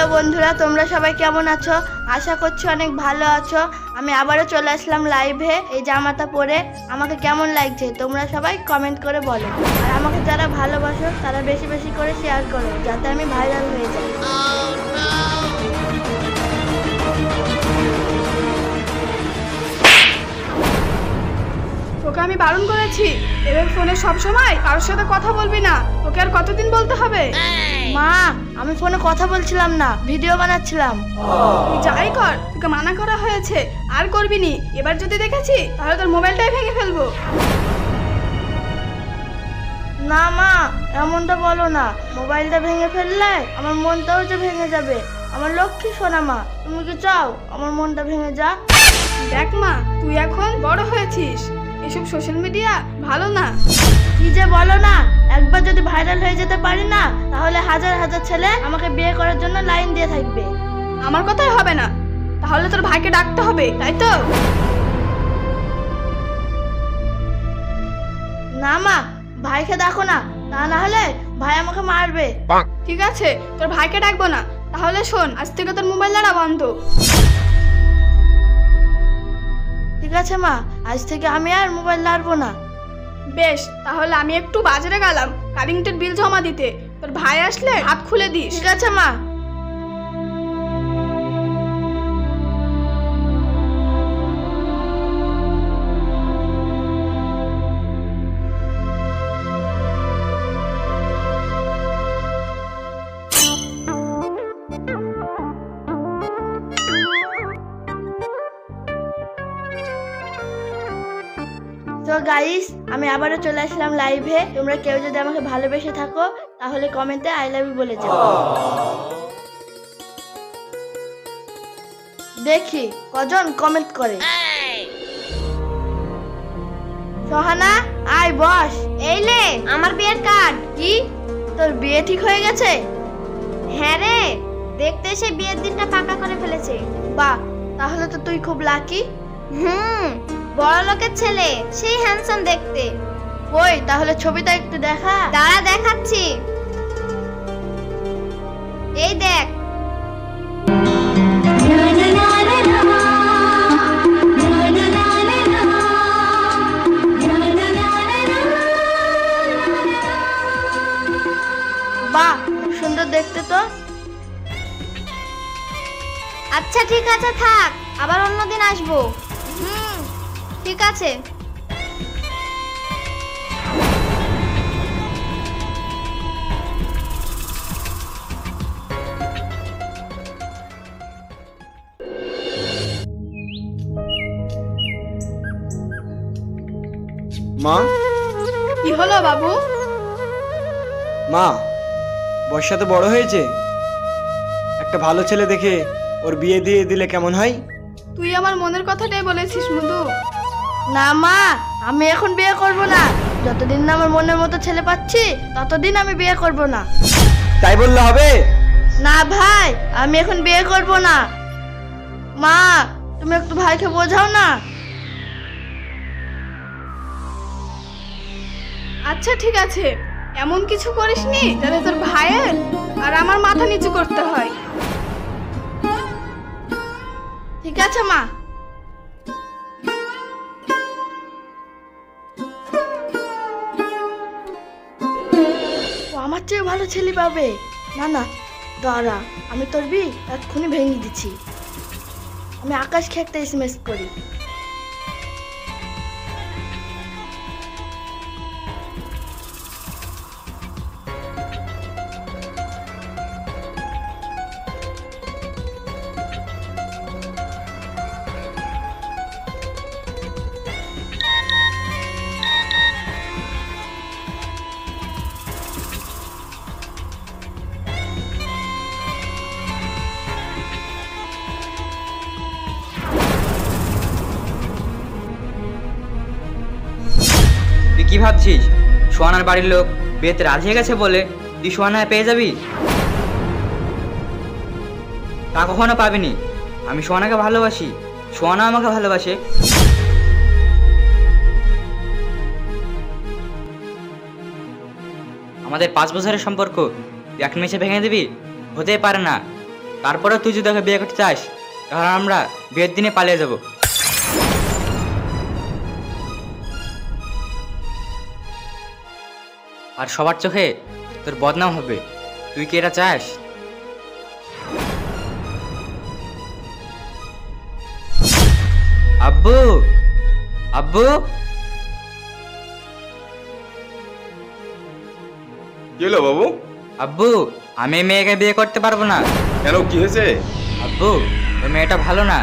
Hello বন্ধুরা, তোমরা সবাই কেমন আছো? আশা করছি অনেক ভালো আছো। আমি আবারও চলে আসলাম লাইভে এই জামাটা পরে। আমাকে কেমন লাগছে তোমরা সবাই কমেন্ট করে বলো। আর আমাকে যারা ভালোবাসো তারা বেশি বেশি করে শেয়ার করো, যাতে আমি ভাইরাল হয়ে যাই। তোকে আমি বারণ করেছি, এবার ফোনে সব সময় কারোর সাথে কথা বলবি না। তোকে আর কতদিন বলতে হবে? মা, আমি ফোনে কথা বলছিলাম না, ভিডিও বানাচ্ছিলাম। তুই যাই কর, তোকে মানা করা হয়েছে, আর করবি নি। এবার যদি দেখেছি তাহলে তোর মোবাইলটাই ভেঙে ফেলবো। না মা, এমনটা বলো না। মোবাইলটা ভেঙে ফেললে আমার মনটাও যে ভেঙে যাবে। আমার লক্ষ্মী সোনা মা, তুমি কি চাও আমার মনটা ভেঙে যা? দেখ মা, তুই এখন বড় হয়েছিস, এসব সোশ্যাল মিডিয়া ভালো না। কি যে বলো না, একবার যদি ভাইরাল হয়ে যেতে পারি না, তাহলে হাজার হাজার ছেলে আমাকে বিয়ে করার জন্য লাইন দিয়ে থাকবে। আমার কথাই হবে না, তাহলে তোর ভাইকে ডাকতে হবে, তাই তো? না মা, ভাইকে ডাকো না, তা না হলে ভাই আমাকে মারবে। ঠিক আছে, তোর ভাইকে ডাকবো না। তাহলে শোন, আজ থেকে তোর মোবাইল ধরা বন্ধ। ঠিক আছে মা, আজ থেকে আমি আর মোবাইল লাড়বো না। বেশ, তাহলে আমি একটু বাজারে গেলাম কারেন্টের বিল জমা দিতে। তোর ভাই আসলে হাত খুলে দিস। ঠিক আছে মা। তো গাইস, আমি আবারও চলে আসলাম লাইভে। তোমরা কেউ যদি আমাকে ভালোবেসে থাকো তাহলে কমেন্টে আই লাভ ইউ বলে যাও। দেখি কজন কমেন্ট করে। সোহানা, আয় বস। এই লে আমার বিয়ের কার্ড। কি, তোর বিয়ে ঠিক হয়ে গেছে? হ্যাঁ রে, দেখতে এসে বিয়ের দিনটা পাকা করে ফেলেছে। বাহ, তাহলে তো তুই খুব লাকি। বড় লোকের ছেলে, সেই হ্যান্ডসাম দেখতে। কই তাহলে ছবিটা একটু দেখা। দাঁড়া, দেখাচ্ছি। এই দেখ। বাহ, খুব সুন্দর দেখতে তো। আচ্ছা ঠিক আছে, থাক, আবার অন্যদিন আসবো। ঠিক আছে। মা, কি হলো বাবু? মা, বর্ষা তো বড় হয়েছে, একটা ভালো ছেলে দেখে ওর বিয়ে দিয়ে দিলে কেমন হয়? তুই আমার মনের কথাটাই বলেছিস মধু। না মা, আমি এখন বিয়ে করব না। যতদিন না আমার মনের মতো ছেলে পাচ্ছি ততদিন আমি বিয়ে করব না। তাই বললে হবে? না ভাই, আমি এখন বিয়ে করব না। মা, তুমি একটু ভাইকে বোঝাও না। আচ্ছা ঠিক আছে, এমন কিছু করিসনি যাতে তোর ভাইয়ের আর আমার মাথা নিচু করতে হয়। ঠিক আছে মা। ও আমার চেয়ে ভালো ছেলে পাবে। না না, দাঁড়া, আমি তোর বি এক্ষুনি ভেঙে দিচ্ছি। আমি আকাশকে একটা এসএমএস করি। তুই কি ভাবছিস সোহানার বাড়ির লোক বিয়েতে রাজি হয়ে গেছে বলে তুই সোহানা পেয়ে যাবি? তা কখনো পাবিনি। আমি সোহানাকে ভালোবাসি, সোহানা আমাকে ভালোবাসে। আমাদের 5 বছরের সম্পর্ক তুই এক মেসে ভেঙে দিবি? হতেই পারে না। তারপরে তুই যদি ওকে বিয়ে করতে চাস তাহলে আমরা বিয়ের দিনে পালিয়ে যাব। আর সবার চোখে তোর বদনাম হবে। তুই কি এটা চাস? আব্বু, আব্বু, কি হলো বাবু? আব্বু, আমি এই মেয়েকে বিয়ে করতে পারবো না। কেন, কি হয়েছে? আব্বু, ওই মেয়েটা ভালো না।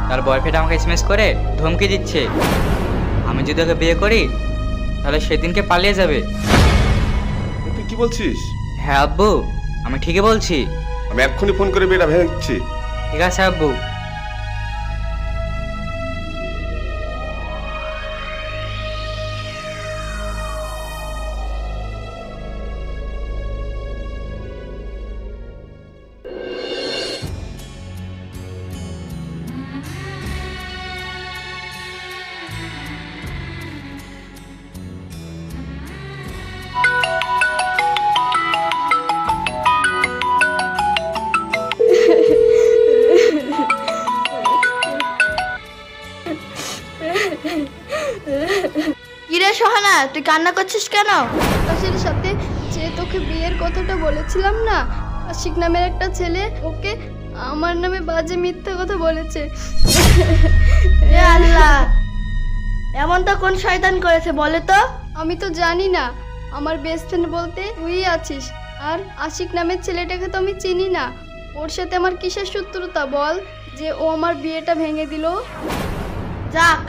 তার বয়ফ্রেন্ড আমাকে এসএমএস করে ধমকি দিচ্ছে। আমি যদি ওকে বিয়ে করি তাহলে সেদিনকে পালিয়ে যাবে। তুই কি বলছিস? হ্যাঁ আব্বু, আমি ঠিকই বলছি। আমি এক্ষুনি ফোন করে বিয়েটা ভেঙে দিচ্ছি। ঠিক আছে আব্বু। কিরে সোহানা, তুই কান্না করছিস কেন? আকাশের সাথে যে তোকে বিয়ের কথাটা বলেছিলাম না, আশিক নামের একটা ছেলে ওকে আমার নামে বাজে মিথ্যা কথা বলেছে। এ আল্লাহ, এমনটা কোন শয়তান করেছে বলে তো? আমি তো জানি না, আমার বেস্ট ফ্রেন্ড বলতে তুই আছিস। আর আশিক নামের ছেলেটাকে তো আমি চিনি না। ওর সাথে আমার কিসের শত্রুতা বল যে ও আমার বিয়েটা ভেঙে দিল? যাক,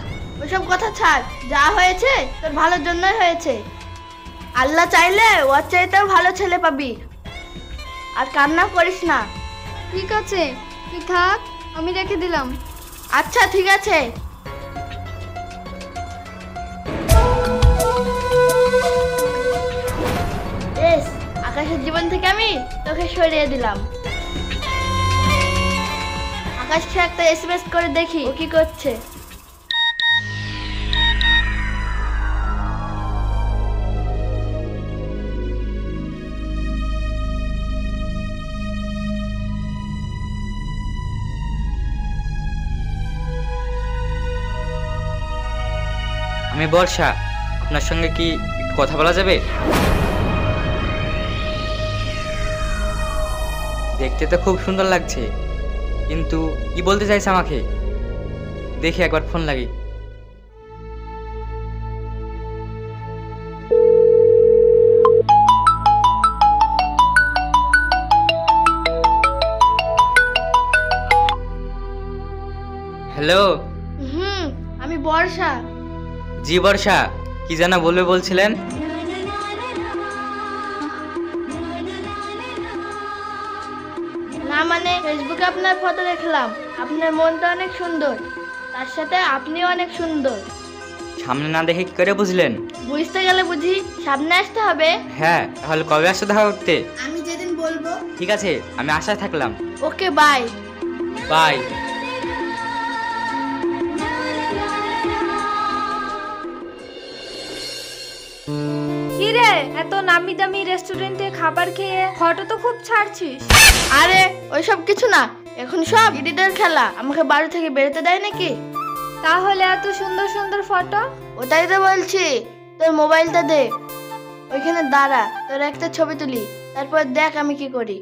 ওইসব কথা ছাড়। যা হয়েছে তোর ভালোর জন্যই হয়েছে। আল্লাহ চাইলে ওর চাইতেও ভালো ছেলে পাবি। আর কান্না করিস না। ঠিক আছে, তুই থাক, আমি রেখে দিলাম। আচ্ছা ঠিক আছে। বেশ, আকাশের জীবন থেকে আমি তোকে সরিয়ে দিলাম। আকাশকে একটা এসএমএস করে দেখি ও কি করছে। আমি বর্ষা, আপনার সঙ্গে কি একটু কথা বলা যাবে? দেখতে তো খুব সুন্দর লাগছে, কিন্তু কি বলতে চাইছে আমাকে? দেখি একবার ফোন লাগি। হ্যালো। আমি বর্ষা। জি বর্ষা, কি যেন বলবে বলছিলেন? না মানে ফেসবুকে আপনার ফটো দেখলাম। আপনার মনটা অনেক সুন্দর, তার সাথে আপনিও অনেক সুন্দর। সামনে না দেখে কি করে বুঝলেন? বুঝতে গেলে বুঝি সামনে আসতে হবে। হ্যাঁ, তাহলে কবে আসছো দেখা করতে? আমি যেদিন বলবো। ঠিক আছে, আমি আশায় থাকলাম। Okay bye. বাই। কি রে, এত নামি দামি রেস্টুরেন্টে খাবার খেয়ে ফটো তো খুব ছাড়ছিস। আরে ওইসব কিছু না, এখন সব এডিটের খেলা। আমাকে বাড়ি থেকে বেরোতে দেয় নাকি? তাহলে এত সুন্দর সুন্দর ফটো? ওটাই তো বলছি, তোর মোবাইলটা দে, ওইখানে দাঁড়া, তোর একটা ছবি তুলি, তারপর দেখ আমি কি করি।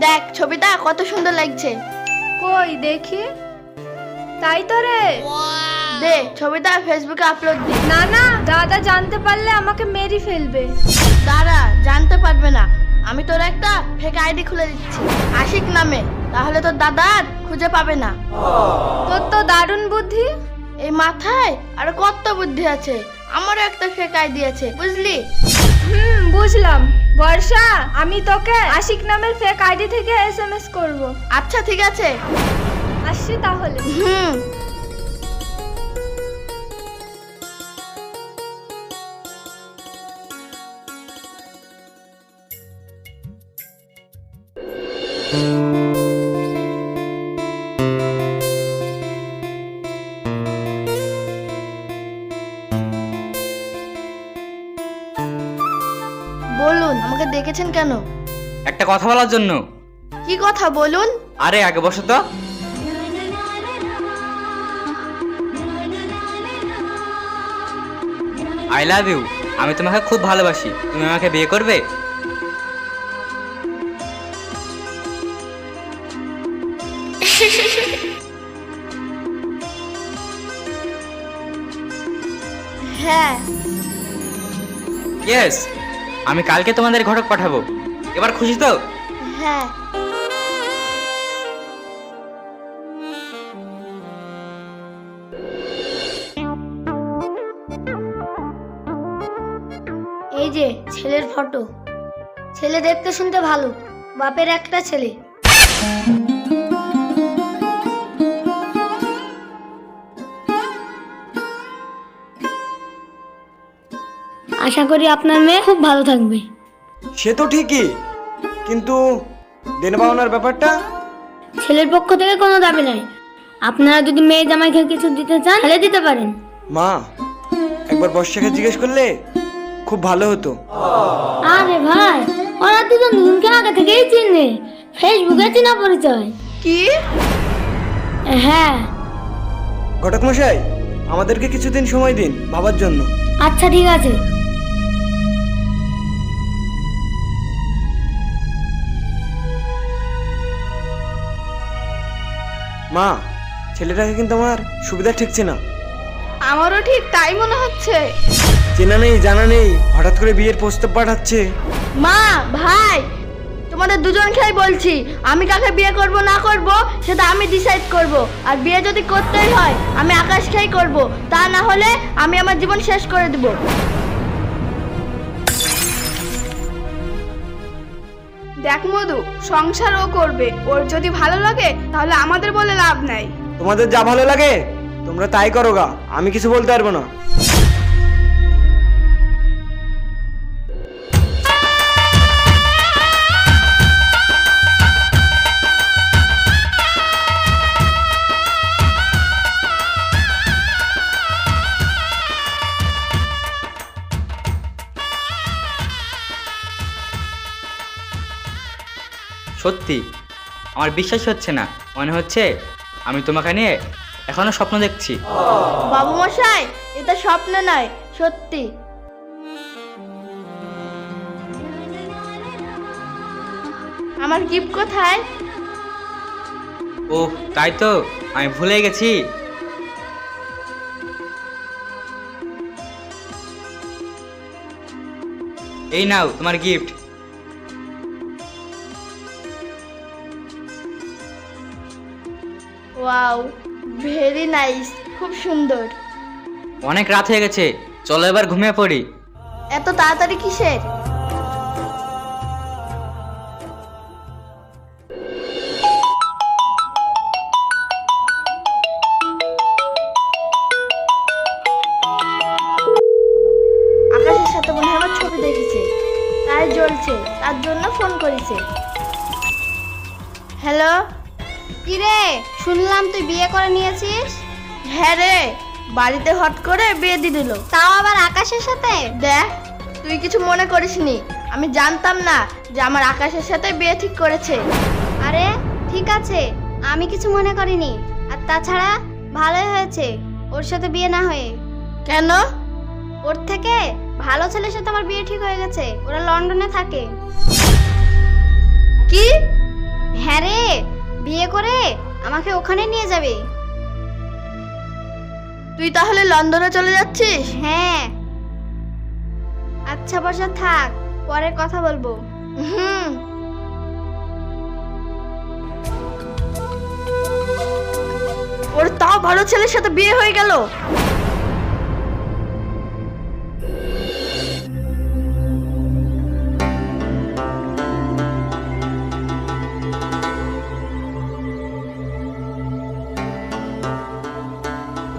দেখ ছবিটা কত সুন্দর লাগছে। কই দেখি। তাই তো রে। দে ছবিটা ফেসবুকে আপলোড দি। না না, দাদা জানতে পারলে আমাকে মেরে ফেলবে। দাঁড়া, জানতে পারবে না। আমি তোর একটা ফেক আইডি খুলে দিচ্ছি আশিক নামে, তাহলে তোর দাদা আর খুঁজে পাবে না। তোর তো দারুণ বুদ্ধি। এই মাথায় আর কত বুদ্ধি আছে। আমারও একটা ফেক আইডি আছে, বুঝলি? বুঝলাম। বর্ষা, আমি তোকে আশিক নামের ফেক আইডি থেকে এসএমএস করব। আচ্ছা ঠিক আছে, আসছি তাহলে। বলুন, আমাকে ডেকেছেন কেন? একটা কথা বলার জন্য। কি কথা বলুন? আরে আগে বসো তো। I love you. আমি তোমাকে খুব ভালোবাসি। তুমি আমাকে বিয়ে করবে? হ্যাঁ। ইয়েস। আমি কালকে তোমাদের ঘটক পাঠাবো। এবার খুশি তো? হ্যাঁ। এই যে ছেলের ফটো। ছেলে দেখতে শুনতে ভালো, বাপের একটা ছেলে। আশা করি আপনার মেয়ে খুব ভালো থাকবে। সে তো ঠিকই, কিন্তু দেনা পাওনার ব্যাপারটা? ছেলের পক্ষ থেকে কোনো দাবি নাই। আপনারা যদি মেয়ে জামাইকে কিছু দিতে চান তাহলে দিতে পারেন। মা, একবার বর্ষাকে জিজ্ঞেস করলে খুব ভালো হতো। আরে ভাই, ওরা দুজন দুজনকে আগে থেকেই চিনে, ফেসবুকে চেনা পরিচয়। কি? হ্যাঁ। ঘটক মশাই, আমাদেরকে কিছুদিন সময় দিন ভাবার জন্য। আচ্ছা ঠিক আছে। মা, ছেলেটাকে কিন্তু আমার সুবিধা ঠেকছে না। আমারও ঠিক তাই মনে হচ্ছে। চেনা নেই জানা নেই, হঠাৎ করে বিয়ের প্রস্তাব পাঠাচ্ছে। মা, ভাই, তোমাদের দুজনকেই বলছি, আমি কাকে বিয়ে করব না করব সেটা আমি ডিসাইড করব। আর বিয়ে যদি করতেই হয় আমি আকাশকেই করব, তা না হলে আমি আমার জীবন শেষ করে দেব। দেখ মধু, সংসার ও করবে, ওর যদি ভালো লাগে তাহলে আমাদের বলে লাভ নাই। তোমাদের যা ভালো লাগে তোমরা তাই করো গা, আমি কিছু বলতে পারবো না। সত্যি আমার বিশ্বাস হচ্ছে না। মনে হচ্ছে আমি তোমাকে নিয়ে এখনো স্বপ্ন দেখছি। বাবু মশাই, এটা স্বপ্ন নয়, সত্যি। আমার গিফট কোথায়? ওহ তাই তো, আমি ভুলে গেছি। এই নাও তোমার গিফট। ওয়াও, ভেরি নাইস, খুব সুন্দর। অনেক রাত হয়ে গেছে, চলো এবার ঘুমিয়ে পড়ি। এত তাড়াতাড়ি কিসের? আকাশের সাথে মনে হয় আমার ছবি দেখেছে, তাই জ্বলছে, তার জন্য ফোন করেছে। হ্যালো। কি রে, শুনলাম তুই বিয়ে করে নিয়েছিস? হ্যাঁ রে, বাড়িতে হট করে বিয়ে দিয়ে দিল। তাও আবার আকাশের সাথে? দেখ, তুই কিছু মনে করিসনি, আমি জানতাম না যে আমার আকাশের সাথে বিয়ে ঠিক করেছে। আরে ঠিক আছে, আমি কিছু মনে করিনি। আর তাছাড়া ভালোই হয়েছে ওর সাথে বিয়ে না হয়ে। কেন? ওর থেকে ভালো ছেলের সাথে আমার বিয়ে ঠিক হয়ে গেছে। ওরা লন্ডনে থাকে। কি? হ্যাঁ রে, বিয়ে করে আমাকে ওখানে নিয়ে যাবে। তুই তাহলে লন্ডনে চলে যাচ্ছিস? হ্যাঁ। আচ্ছা বসা থাক, পরে কথা বলবো। হুম। ওর তাও ভালো ছেলের সাথে বিয়ে হয়ে গেল।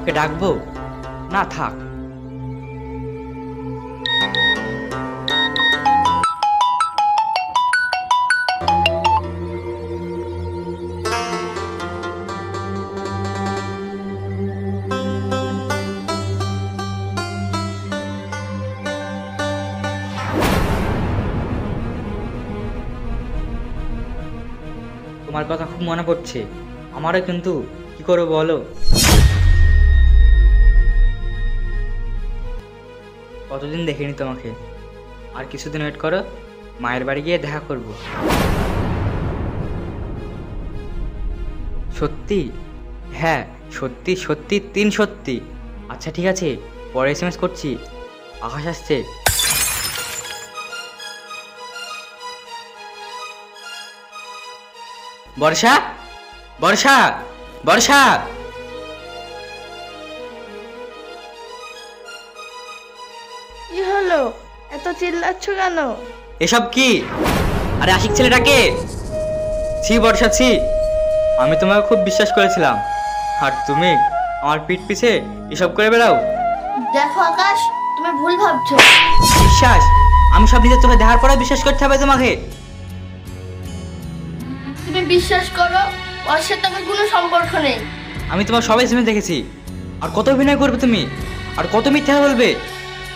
ওকে ডাকবো না, থাক। তোমার কথা খুব মনে পড়ছে। আমারও, কিন্তু কি করবো বলো। কতদিন দেখিনি তোমাকে। আর কিছুদিন ওয়েট করো, মায়ের বাড়ি গিয়ে দেখা করব। সত্যি? হ্যাঁ সত্যি সত্যি, 3 সত্যি। আচ্ছা ঠিক আছে, পরে এসএমএস করছি। আকাশ আসছে। বর্ষা, বর্ষা, বর্ষা। কি হলো, এত চিল্লাচ্ছ কেন? এসব কি? আরে আশিক ছেলেটাকে। ছি বর্ষা, ছি। আমি তোমাকে খুব বিশ্বাস করেছিলাম, আর তুমি আমার পিঠ পিছে এসব করে বেড়াও। দেখো আকাশ, তুমি ভুল ভাবছো। বিশ্বাস? আমি সব নিজের চোখে দেখার পরে বিশ্বাস করতে হবে তোমাকে? তুমি বিশ্বাস করো, ওর সাথে আমার কোনো সম্পর্ক নেই। আমি তোমার সবাই শুনে দেখেছি। আর কত অভিনয় করবে তুমি, আর কত মিথ্যা বলবে।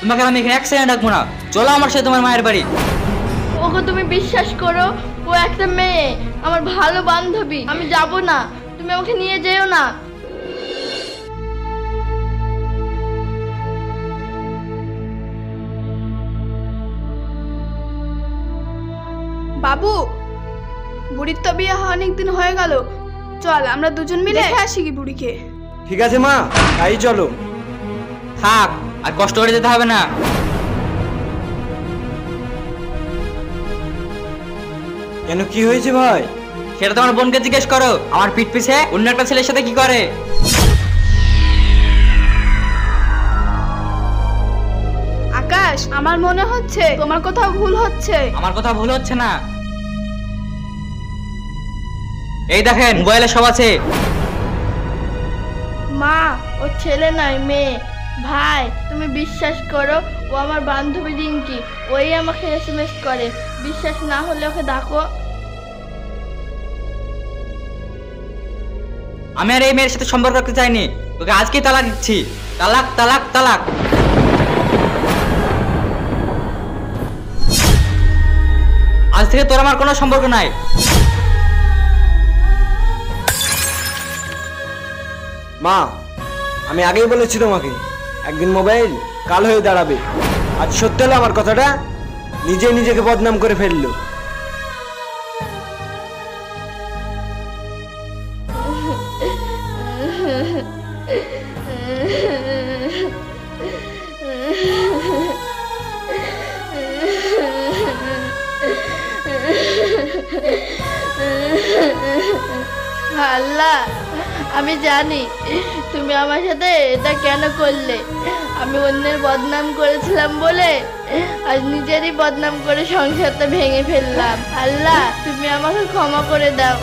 তোমাকে আমি এখানে 1 সেকেন্ড রাখবো না। চলো আমার সাথে তোমার মায়ের বাড়ি। ওকে তুমি বিশ্বাস করো, ও একটা মেয়ে, আমার ভালো বান্ধবী। আমি যাব না, তুমি আমাকে নিয়ে যেও না। বাবু, বুড়ির তো বিয়ে অনেক দিন হয়ে গেল। চল আমরা দুজন মিলে দেখে আসি কি বুড়িকে। ঠিক আছে মা, তাই চলো। থাক, আর কষ্ট করে যেতে হবে না। কেন, কি হয়েছে ভাই? সেটা তোমার বোনকে জিজ্ঞেস করো। আমার পিঠ পিছে অন্য একটা ছেলের সাথে কি করে। আকাশ, আমার মনে হচ্ছে তোমার কোথাও ভুল হচ্ছে। আমার কথা ভুল হচ্ছে না। এই দেখেন, মোবাইলে সব আছে। মা, ও ছেলে নয়, মেয়ে। ভাই তুমি বিশ্বাস করো, ও আমার বান্ধবী রিঙ্কি। ওই আমাকে এসএমএস করে। বিশ্বাস না হলে ওকে ডাকো। আমি আর এই মেয়ের সাথে সম্পর্ক রাখতে চাইনি। তোকে আজকেই তালাক দিচ্ছি। তালাক, তালাক, তালাক। আজ থেকে তোর আমার কোনো সম্পর্ক নাই। মা, আমি আগেই বলেছি তোমাকে, একদিন মোবাইল কাল হয়ে দাঁড়াবে। আজ সত্যি হলো আমার কথাটা, নিজেকে বদনাম করে ফেললো। আল্লাহ, আমি জানি তুমি আমার সাথে এটা কেন করলে। আমি অন্যের বদনাম করেছিলাম বলে আজ নিজেরই বদনাম করে সংসারটা ভেঙে ফেললাম। আল্লাহ, তুমি আমাকে ক্ষমা করে দাও।